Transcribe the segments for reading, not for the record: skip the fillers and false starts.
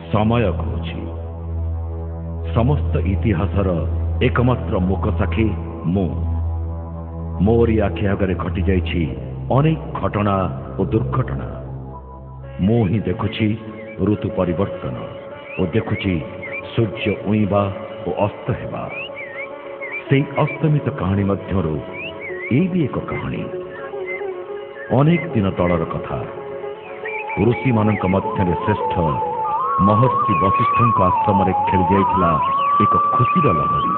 समय कहुछि समस्त इतिहासर एकमात्र मूक साक्षी मु मोरी आखि आगे घटी जाइछि अनेक घटना और दुर्घटना मु ही देखुछि ऋतु परिवर्तन और देखुछि सूर्य उइबा और अस्त हेबा से अस्तमित कहानी मध्यरु ए भी एक कहानी अनेक दिन तलर कथा ऋषि मानक मध्य श्रेष्ठ महर्षि वशिष्ठ आश्रम खेली जाइथिला एक खुशीर लहरी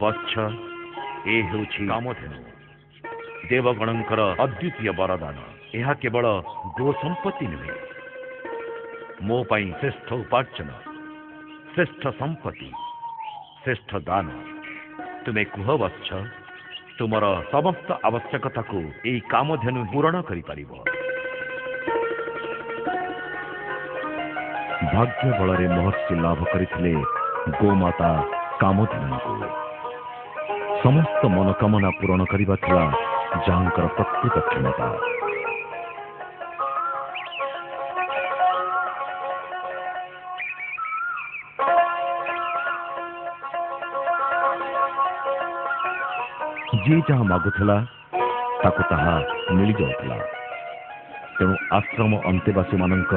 वत्स ए हेउछि कामधेनु देवगणंकर अद्वितीय वरदान यह केवल गो संपत्ति नुहे मो पाई श्रेष्ठ उपार्जन श्रेष्ठ संपत्ति श्रेष्ठ दान तुमे कुह वत्स तुमर समस्त आवश्यकता को यही कामधेनु पूरण करि परिबो भाग्य बल महर्षि लाभ करथिले गोमाता कामधेनु को समस्त मनोकामना पूरण करिबा थिला जांकर प्रकृत क्षमता जी जहाँ मागुला ताकु ताहा मिल जाउथला तेणु आश्रम अंतेवासी मानक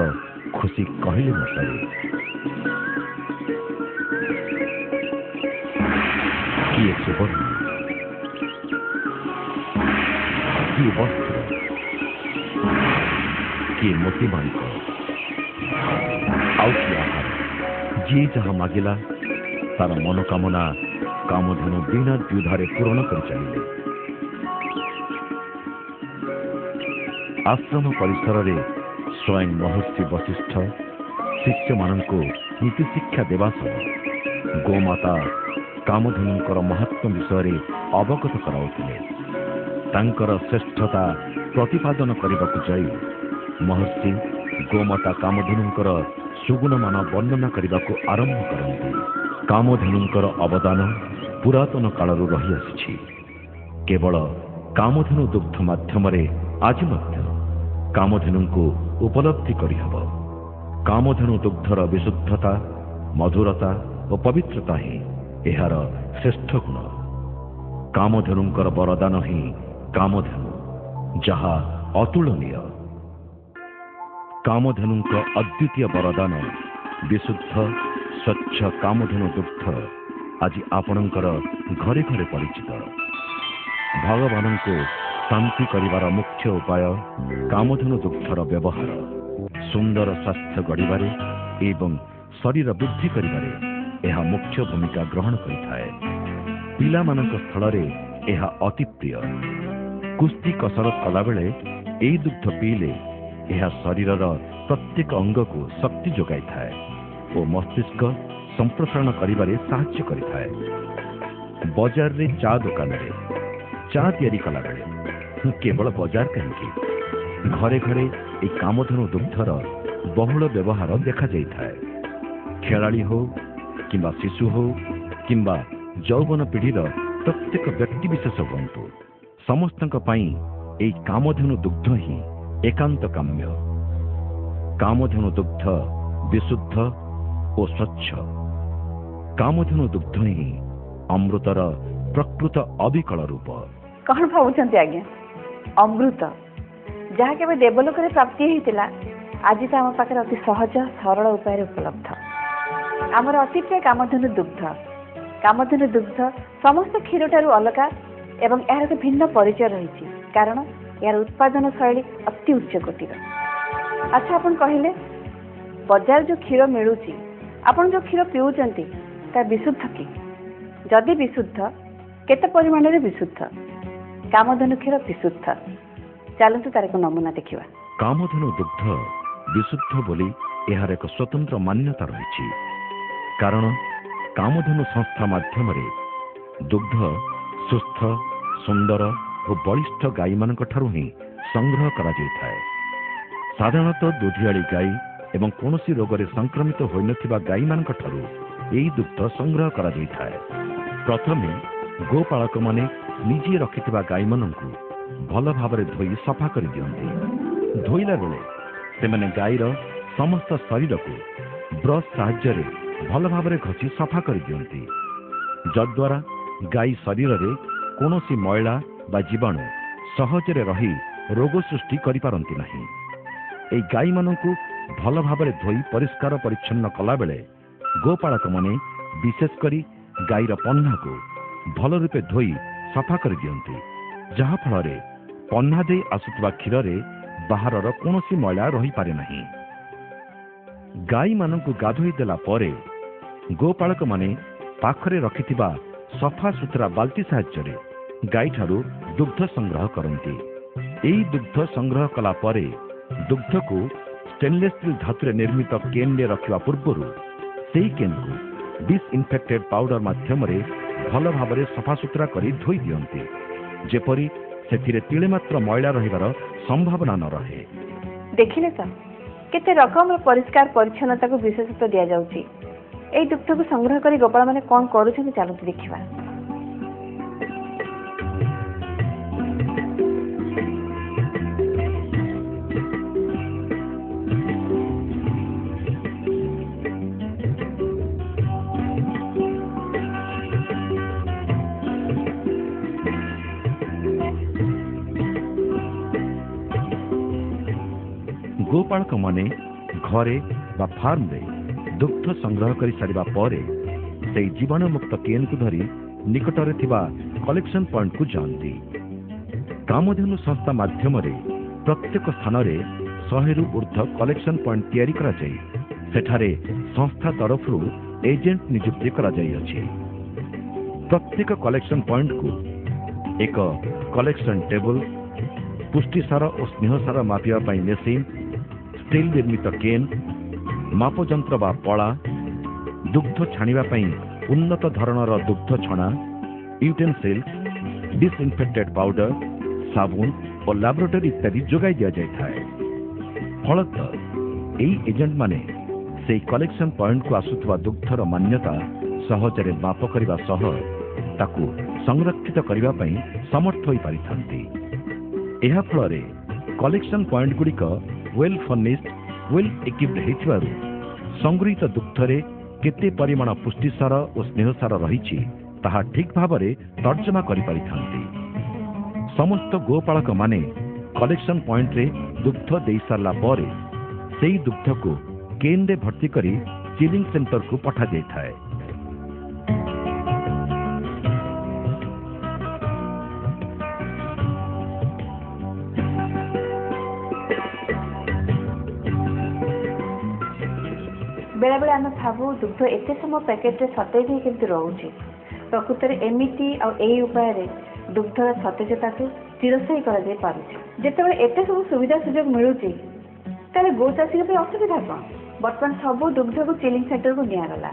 खुशी कहले न सरे किए सुवर्ण किए वस्त्र किए मोती मानिक आउ कि आहार जी जहाँ मागिला तार मनोकामना कामधेनु बिना द्विधारे पूर्ण कर चलिले आश्रम परिसर रे स्वयं महर्षि वशिष्ठ शिष्य मानक नीति शिक्षा देवा सह गोमाता कामधेनुंकर महत्व विषय अवगत कराउथिले तांकर श्रेष्ठता प्रतिपादन करने जाई महर्षि गोमाता कामधेनुंकर सुगुणमान वर्णना करने को आरंभ करते कामधेनुंकर अवदान पुरातन कालरू रही आसी केवल कामधेनु दुग्ध माध्यम आज कामधेनु को उपलब्धि करहब कामधेनु दुग्धर विशुद्धता मधुरता और पवित्रता ही एहार श्रेष्ठ गुण कामधेनुंकर वरदान ही कामधेनु जहा अतुलनीय कामधेनुंक अद्वितीय वरदान विशुद्ध स्वच्छ कामधेनु दुग्ध आज आपणकर घरे घरे परिचित भगवान को शांति करिवार मुख्य उपाय कामधेनु दुग्धर व्यवहार सुंदर स्वास्थ्य गढ़िबारे एवं शरीर वृद्धि करिबारे यह मुख्य भूमिका ग्रहण करिथाए पिला मानक स्थल रे यह अति प्रिय कुस्ती कसरत कला बेले एई दुग्ध पीले यह शरीरर प्रत्येक अंग को शक्ति जोगाई थाए और मस्तिष्क संप्रसारण करिबारे साहाय्य करिथाए बाजार रे चा दुकान रे चा तैयारी कला बेले केवल बाजार कहीं घरे घरे ए कामधेनु दुग्धर बहुल व्यवहार देखा जाई थाए खेलाड़ी हो किंबा शिशु हो किंबा यौवन पीढ़ीर प्रत्येक व्यक्ति विशेष हूँ समस्त कामधेनु दुग्ध ही एकांत काम्य कामधेनु दुग्ध विशुद्ध और स्वच्छ कामधेनु दुग्ध ही अमृतर प्रकृत अविकल रूप कौन भावुं आज्ञा अमृत जहाँ के देवलोक प्राप्ति होता आज तो आम पाखे अति सहज सरल उपाय उपलब्ध आमर अति प्रिय कामधेनु दुग्ध। कामधेनु दुग्ध समस्त क्षीर ठारू अलग एवं यार एक भिन्न परिचय रही कारण यार उत्पादन शैली अति उच्च कोटीर। अच्छा आपन कहले बाजार जो क्षीर मिलूची आपन जो क्षीर पिउचंती ता विशुद्ध कि जदि विशुद्ध केते परिमाण रे विशुद्ध? कामधेनु क्षीर विशुद्ध। चलतु तार एक नमूना देखिबा। कामधेनु दुग्ध विशुद्ध बोली एहार एक स्वतंत्र मान्यता रही कारण कामधेनु संस्था माध्यम दुग्ध सुस्थ सुंदर और बलिष्ठ गाई मान ही संग्रह करा जाए। साधारणतः दुधियाली गाई एवं कौन रोग में संक्रमित हो नथिबा गाई मान यही दुग्ध संग्रह करा जाए। प्रथमे गोपालक माने निजे रखिथिबा गाई माननकु भल भाव धोई सफा कर दियंती। धोइला बेले सेमाने गाईर समस्त शरीर को ब्रश साहाय्य भल भाव घसी सफा कर दियंती, जद्वारा गाई शरीर रे कौनसी मैला बा जीवाणु सहजरे रही रोग सृष्टि करि पारंती नहीं। ए गाई माननकु भल भाव धोई परिष्कार परिच्छन्न कला बेले गोपालक माने विशेष करी गाईर पन्ना को भल रूपे धोई सफा कर दियंती, जहा फल पन्ना दे आसुवा क्षीर रे बाहरर कौनसी मैला रही पारे नहीं। गाई माननकु गाधोई देला परे गोपालक माने पाखरे रखिथिबा सफा सुतरा बाल्टी साहाय्य गाई ठारू दुग्ध संग्रह करती। एई दुग्ध संग्रह कला परे दुग्ध को स्टेनलेस स्टील धातु निर्मित केन रे रखिबा पूर्वरु सेई केन को डिसइनफेक्टेड पाउडर माध्यम रे भल भाव सफा सुतरा करी धोई दियंती, जेपरी सेथिरे तिले मात्र मैला रहिबार संभावना न रहे। देखिले तो केते रकम परिष्कार परिच्छन्नता को विशेषत्व दिया जाउची। एई दुग्ध को संग्रह करी गोपाल माने कोन करूछन चलतु देखिबा। गोपालक माने घरे बा फार्म रे दुग्ध संग्रह कर सारिबा परे से जीवाणु मुक्त केन को धरी निकटरे थिबा कलेक्शन पॉइंट को जानती। कामधेनु संस्था माध्यम रे प्रत्येक स्थान रे 100 रु ऊर्ध्व कलेक्शन पॉइंट तैयारी करा जाई। सेठारे संस्था तरफ एजेंट नियुक्ति करा जाई अछि। प्रत्येक कलेक्शन पॉइंट को एक कलेक्शन टेबल, पुष्टिसार और स्नेहसार मापिया पाई मेसिन, स्टील निर्मित केन, मापजंत्र बा पड़ा, दुग्ध छाणिबा पई उन्नत धरणर दुग्ध छणा, यूटेनसिल, डिसइनफेक्टेड पाउडर, साबुन और लैबोरेटरी इत्यादि जोगाई दिया जाए। फलत एई एजेंट माने से कलेक्शन पॉइंट को आसुथवा दुग्धर मान्यता सहजरे माप करबा सह ताकू संरक्षित करबा पई समर्थ होई पारिथांती। एहा फलरे कलेक्शन पॉइंट गुड़िक वेल फर्निश्ड वेल इक्विप्ड हेतिबारु संगृहीत दुग्धरे केते परिमाण पुष्टिसार और स्नेहसार रही ताहा ठीक भावरे तर्जमा करि पारिथांती। समस्त गोपालक माने कलेक्शन पॉइंट रे दुग्ध दे सारला परे सेई दुग्ध को केन रे भर्ती करी चिलिंग सेंटर को पठा जाय थाए। बेले बेले आम भावु दुग्ध एत समय पैकेट सतेज केमती रोचे प्रकृत में एमती उपाय दुग्धर सतेजता को चिरस्थायी करते एत सब सुविधा सुजोग मिलूँ तेरे गोचाषी असुविधा कौन? बर्तमान सब दुग्ध को चिलिंग सेंटर को निगला।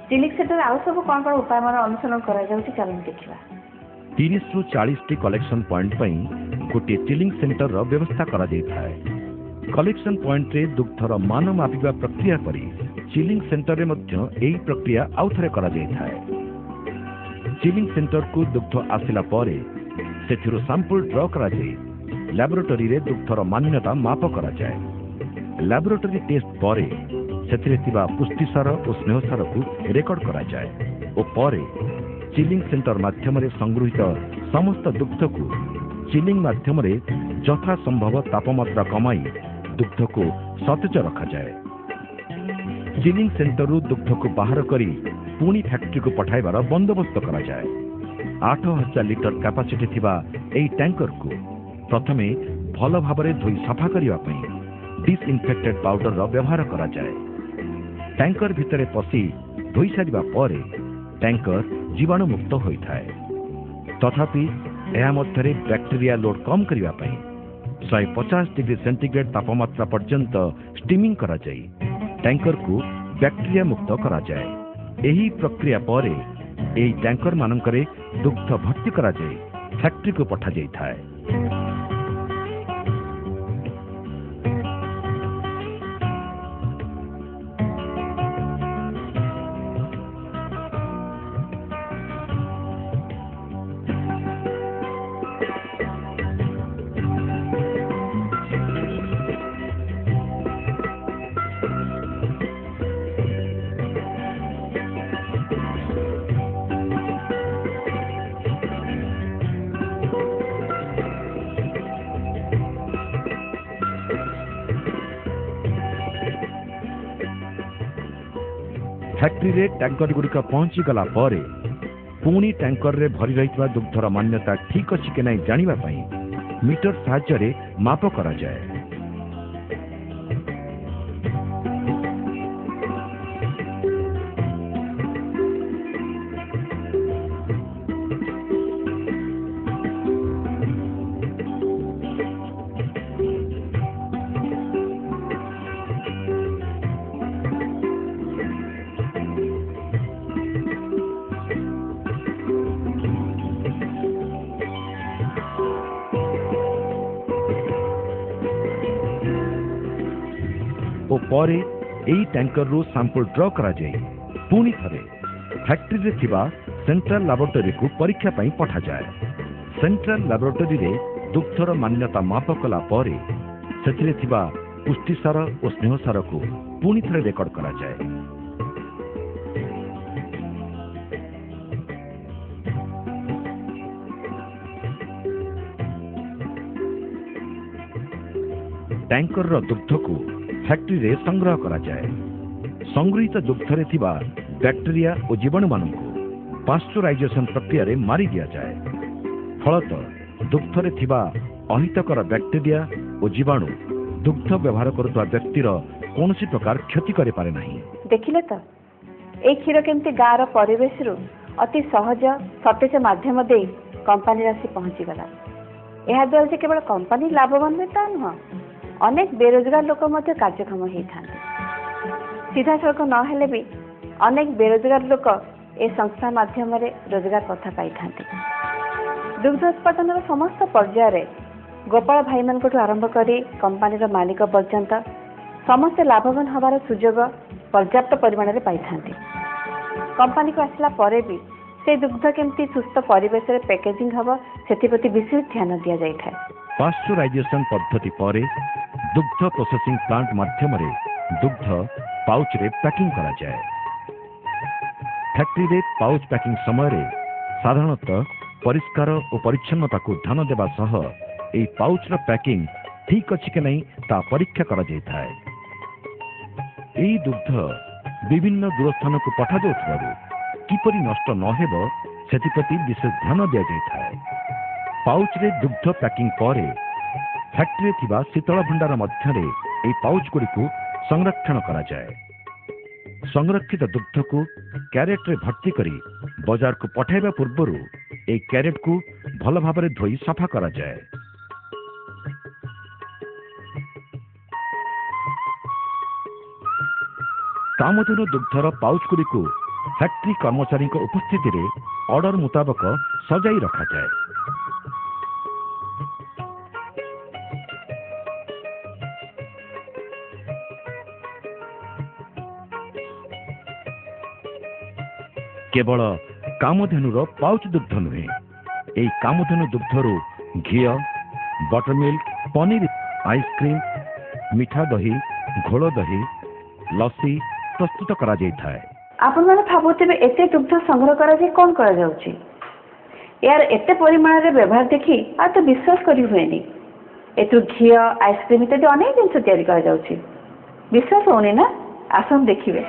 चिलिंग सेंटर आउ सब कौन कौन उपाय मान अनुसरण कर देखा। 30 रु 40 टी कलेक्शन पॉइंट गोटे चिलिंग सेंटर व्यवस्था करा कलेक्शन पॉइंट रे दुग्धर मान मापिबा प्रक्रिया परी चिलिंग सेंटर रे मध्य एही प्रक्रिया आउ थरे करा चिलिंग सेंटर को दुग्ध आसिला परे सेथिरो सैंपल ड्रॉ करा लैबोरेटरी रे दुग्धर मान्यता माप करा लैबोरेटरी टेस्ट परे सेथिरे थिबा पुष्टिसार और स्नेहसार को रेकर्ड करा और परे चिलिंग सेंटर माध्यम रे संगृहित समस्त दुग्ध को चिलिंग माध्यम रे यथा संभव तापमात्रा कमाई दुग्ध को सतेज रखा जाए। चिलिंग सेंटर दुग्ध को बाहर करी पुणी फैक्ट्री को पठाइबार बंदोबस्त करा जाए। 8000 लिटर कैपेसिटी थिबा एई टैंकर को प्रथमे भल भाबरे धोई सफा करिवा पई डिसइनफेक्टेड पाउडर रो व्यवहार करा जाए। टैंकर भितरे पसी धोई सारिबा परे टैंकर जीवाणु मुक्त होइथाए। तथापि एहा मध्यरे बैक्टेरिया लोड कम करिवा पई 150 डिग्री सेंटीग्रेड तापमात्रा पर्यंत स्टीमिंग करा जाई टैंकर को बैक्टेरिया मुक्त करा जाए। एही प्रक्रिया परे एही टैंकर मानकरे दुग्ध भर्ती करा जाए फैक्ट्री को पठा जाई थाए। फैक्ट्री रे टैंकर गुड़िक पहुंची गला परे पुणी टैंकर रे भरी रही दुग्धर मान्यता ठीक अच्छी के नहीं जानिबा पई मीटर साहाय्य रे माप करा जाए। परे एई टैंकर रो सैंपल ड्रॉ करा जाए पुणी थरे फैक्ट्री रे थिबा सेंट्रल लैबोरेटरी को परीक्षा पई पठा जाए। सेंट्रल लैबोरेटरी रे दुग्धर मान्यता माप कला परे सेथिरे थिबा पुष्टिसार और स्नेहसार को पुणी थरे रेकर्ड करा जाए। टैंकर रो दुग्ध को फैक्ट्री रे संग्रह करा जाए। संग्रहित दुग्ध रे थिबा बैक्टेरिया और जीवाणु मानकु पास्चुराइजेशन प्रक्रिया रे मारी दिया जाए। फलत दुग्ध रे थिबा अहितकर बैक्टेरिया और जीवाणु दुग्ध व्यवहार करुवा व्यक्तिर कौनसी प्रकार क्षति करे पारे नहीं। देखिले तो ए क्षीर केमती गाँव परिवेश रु अति सहज सतेज माध्यम दे कंपनी राशि पहुंची गला। यह द्वारा से केवल कंपनी लाभवान हुए ता नुह अनेक बेरोजगार लोक मध्य कार्यक्षम होता सीधा सड़क नहेले भी अनेक बेरोजगार लोक ए संस्था माध्यम रोजगार पथा पाई था। दुग्ध उत्पादन समस्त पर्यायर गोपाल भाई मान आरंभ कर कंपनी मालिक पर्यंत समस्ते लाभवान हबार सुजोग पर्याप्त परिमाण में पाई था। कंपनी को आसला परे भी से दुग्ध केमती सुस्थ परिवेश रे पैकेजिंग हब से विशेष ध्यान दि जाए। पास्चुराइजेशन पद्धति परे दुग्ध प्रोसेसिंग प्लांट माध्यम रे दुग्ध पाउच रे पैकिंग करा जाए। फैक्ट्री रे पाउच पैकिंग समय रे साधारणतः परिष्कार और परिच्छन्नता को ध्यान देवा सह ए पाउच रो पैकिंग ठीक अछि के नहीं ता परीक्षा करा जाय। एई दुग्ध विभिन्न दूरस्थान को पठा जाउथबारु किपरि नष्ट न हेबो सेतिप्रति विशेष ध्यान दिया जाय। पाउच रे दुग्ध पैकिंग परे फैक्ट्री थिबा शीतल भंडार मध्यरे ए पाउच गुड़ी को संरक्षण करा जाए। संरक्षित दुग्ध को कैरेट रे भर्ती करी बाजार को पठाइबा पूर्व ए कैरेट को भल भाव में धोई सफा करा जाए। कामधेनु दुग्धर पाउच गुड़ी को फैक्ट्री कर्मचारी उपस्थिति रे ऑर्डर मुताबक सजाई रखा जाए। केवल कामधेनु पाउच दुग्ध नुहे यही कामधेनु दुग्धरु घी बटर मिल्क पनीर आइसक्रीम मिठा दही घोल दही लस्सी प्रस्तुत करा जाय थाए। आपण माने भाबुथिबे एते दुग्ध संग्रह करा जे कोन करा जाउची यार एते परिमाण रे व्यवहार देखी आ तो विश्वास करी हुएनी ଏଥିରୁ ଘିଅ ଆଇସ୍କ୍ରିମ୍ ଇତ୍ୟାଦି ଅନେକ ଜିନିଷ ତିଆରି କରାଯାଉଛି। ବିଶ୍ୱାସ ହଉନି ନା? ଆସନ୍ତୁ ଦେଖିବେ।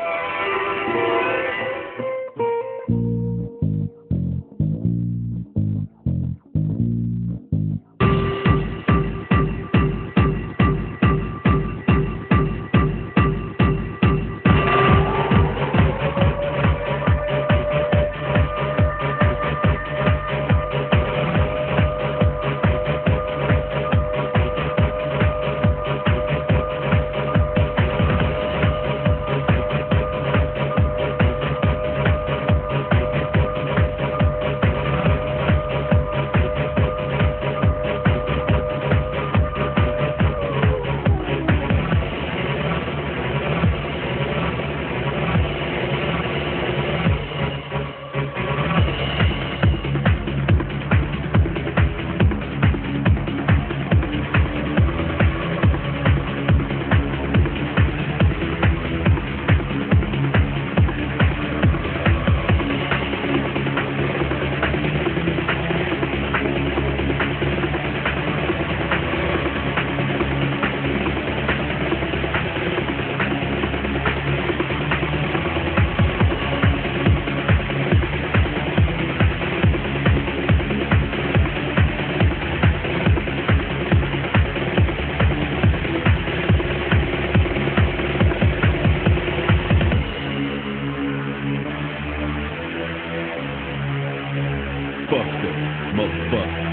Buster, motherfucker.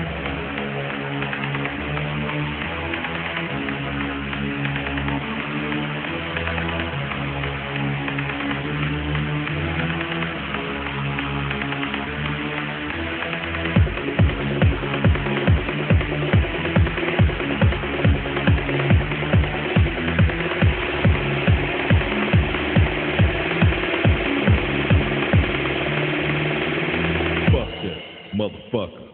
Motherfucker.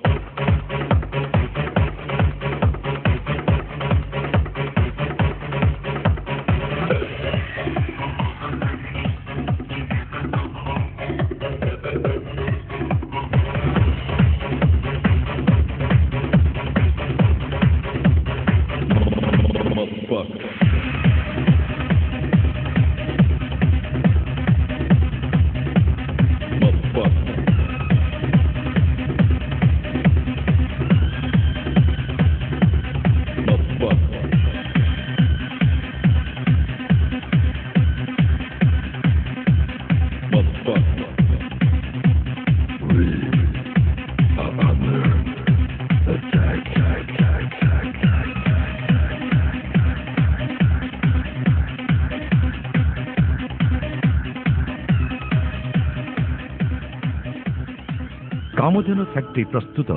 Kamdhenu factory प्रस्तुत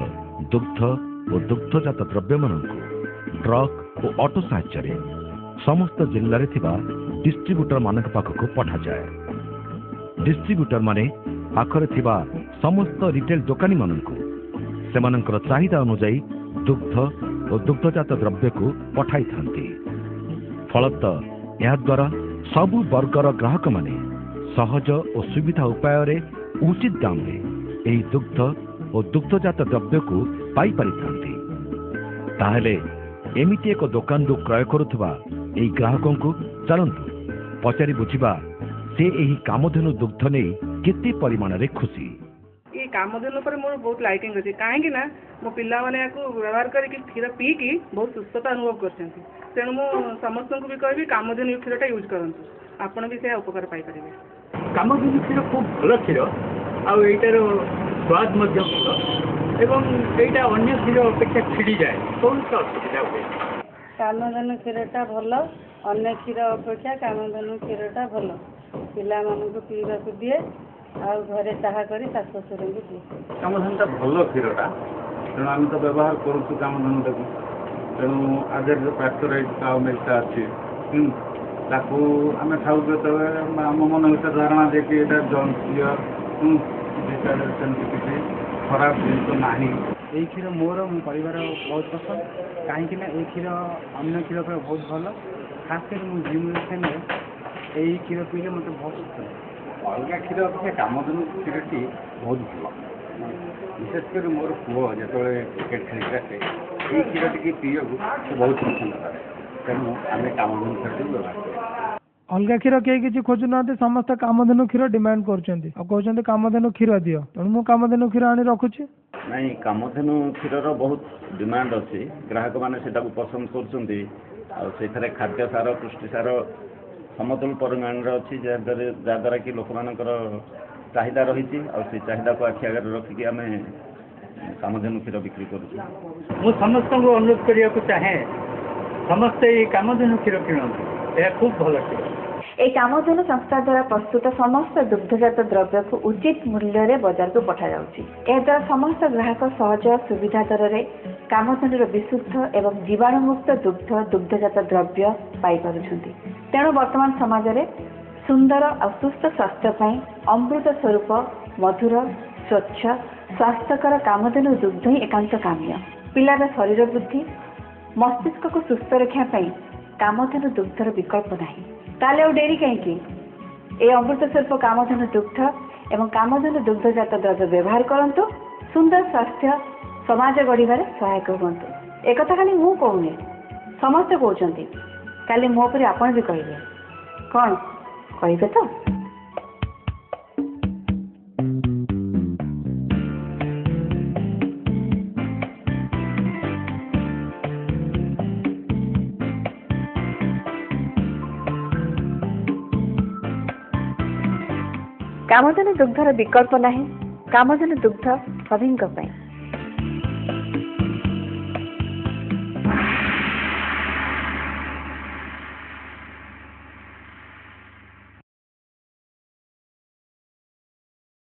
दुग्ध और दुग्धजात द्रव्य मानक ट्रक और ऑटो साहाय्य समस्त जिले में डिस्ट्रीब्यूटर मानक पाखक पठा जाए। डिस्ट्रीब्यूटर माने पाखरे थिबा समस्त रिटेल दुकानी मानक सेमानंकर चाहिदा अनुसार दुग्ध और दुग्धजात द्रव्य को पठाई थांती। फलत यह द्वारा सबु वर्गर ग्राहक माने सहज और सुविधा उपाय रे उचित दाम रे एही दुग्ध और दुग्धजात द्रव्य को पाई पारि थांती। ताहले एमिति एक दुकान रू क्रय करुवा एही ग्राहकों को चलंतु पचारि बुझिबा से एही कामधेनु दुग्ध ने केते परिमाण रे खुशी। ये कामधेनु पर मोर बहुत लाइकिंग अछि काहेकि ना मो पिल्ला माने याकू व्यवहार करी कि क्षीर पी की बहुत सुस्थता अनुभव करछन्ती। तेणु मो समस्त को भी कहबी कामधेनु क्षीरटा यूज करंतु आपण भी से उपकार पाई परिबे। कामधेनु क्षीर खूब भल क्षीर आउ एटार स्वाद मध्य भल एवं एटा अन्य क्षीर अपेक्षा छिड़ी जाए कौन सा असुविधा हुए? कामधेनु क्षीरटा भल अन्य क्षीर अपेक्षा कामधेनु क्षीरटा भल पिला मानक पीवाक दिए आउ घरे चाहा करी शाशु शशुर को दिए। कामधेनुटा भल क्षीरटा तेणु आम तो व्यवहार करूँ कामधेनुटा तेणु आगे जो पास्चराइज काउ मिल्कटा अच्छी ताकू आम खाऊ जो आम मन भर धारणा जे कि जंक किसी खराब जिन ना ये क्षीर मोर मो परिवार बहुत पसंद कहीं ये क्षीर अन्य क्षीर बहुत भल खास कर जिम यही क्षीर पीले मतलब बहुत पसंद। अलग क्षीर अपेक्षा कामधेनु क्षीरटी बहुत भल ବିଶେଷ କରି ମୋର ପୁଅ ଯେତେବେଳେ କ୍ରିକେଟ୍ ଖେଳିକି ଆସେ ଏଇ କ୍ଷୀର ଟିକେ ପିଇବାକୁ ସେ ବହୁତ ପସନ୍ଦ କରେ। ତେଣୁ ଆମେ କାମଧେନୁ କ୍ଷୀରଟିକୁ ବ୍ୟବହାର କରୁ। ଅଲଗା କ୍ଷୀର କେହି କିଛି ଖୋଜୁନାହାନ୍ତି, ସମସ୍ତେ କାମଧେନୁ କ୍ଷୀର ଡିମାଣ୍ଡ କରୁଛନ୍ତି ଆଉ କହୁଛନ୍ତି କାମଧେନୁ କ୍ଷୀର ଦିଅ। ତେଣୁ ମୁଁ କାମଧେନୁ କ୍ଷୀର ଆଣି ରଖୁଛି। ନାଇଁ, କାମଧେନୁ କ୍ଷୀରର ବହୁତ ଡିମାଣ୍ଡ ଅଛି, ଗ୍ରାହକମାନେ ସେଟାକୁ ପସନ୍ଦ କରୁଛନ୍ତି। ଆଉ ସେଥିରେ ଖାଦ୍ୟ ସାର, ପୁଷ୍ଟି ସାର ସମତୁଲ ପରିମାଣରେ ଅଛି, ଯାହାଦ୍ୱାରା କି ଲୋକମାନଙ୍କର ଚାହିଦା ରହିଛି। ଆଉ ସେ ଚାହିଦାକୁ ଆଖି ଆଗରେ ରଖିକି ଆମେ କାମଧେନୁ କ୍ଷୀର ବିକ୍ରି କରୁଛୁ। ମୁଁ ସମସ୍ତଙ୍କୁ ଅନୁରୋଧ କରିବାକୁ ଚାହେଁ, ସମସ୍ତେ ଏଇ କାମଧେନୁ କ୍ଷୀର କିଣନ୍ତୁ, ଏହା ଖୁବ୍ ଭଲ କ୍ଷୀର। ଏହି କାମଧେନୁ ସଂସ୍ଥା ଦ୍ୱାରା ପ୍ରସ୍ତୁତ ସମସ୍ତ ଦୁଗ୍ଧଜାତ ଦ୍ରବ୍ୟକୁ ଉଚିତ ମୂଲ୍ୟରେ ବଜାରକୁ ପଠାଯାଉଛି। ଏହାଦ୍ୱାରା ସମସ୍ତ ଗ୍ରାହକ ସହଜ ସୁବିଧା ଦରରେ କାମଧେନୁର ବିଶୁଦ୍ଧ ଏବଂ ଜୀବାଣୁମୁକ୍ତ ଦୁଗ୍ଧଜାତ ଦ୍ରବ୍ୟ ପାଇପାରୁଛନ୍ତି। ତେଣୁ ବର୍ତ୍ତମାନ ସମାଜରେ ସୁନ୍ଦର ଆଉ ସୁସ୍ଥ ସ୍ୱାସ୍ଥ୍ୟ ପାଇଁ ଅମୃତ ସ୍ୱରୂପ ମଧୁର, ସ୍ୱଚ୍ଛ, ସ୍ୱାସ୍ଥ୍ୟକର କାମଧେନୁ ଦୁଗ୍ଧ ହିଁ ଏକାନ୍ତ କାମ୍ୟ। ପିଲାର ଶରୀର ବୃଦ୍ଧି, ମସ୍ତିଷ୍କକୁ ସୁସ୍ଥ ରଖିବା ପାଇଁ କାମଧେନୁ ଦୁଗ୍ଧର ବିକଳ୍ପ ନାହିଁ। ତାହେଲେ ଆଉ ଡେରି କାହିଁକି? এই অমৃত স্বরূপ কামধেনু দুগ্ধ এবং কামধেনু দুগ্ধজাত দ্রব্য ব্যবহার করন্তু। সুন্দর স্বাস্থ্য সমাজ গড়িবারে সহায়ক হুঁতু। একথা খালি মু কହୁନି, ସମସ୍ତେ କହୁଛନ୍ତି। କାଲି ମୋ ଉପରେ ଆପଣ ବି କହିବେ। କ'ଣ କହିବେ ତ? କାମଧେନୁ ଦୁଗ୍ଧର ବିକଳ୍ପ ନାହିଁ। କାମଧେନୁ ଦୁଗ୍ଧ ସଭିଙ୍କ ପାଇଁ।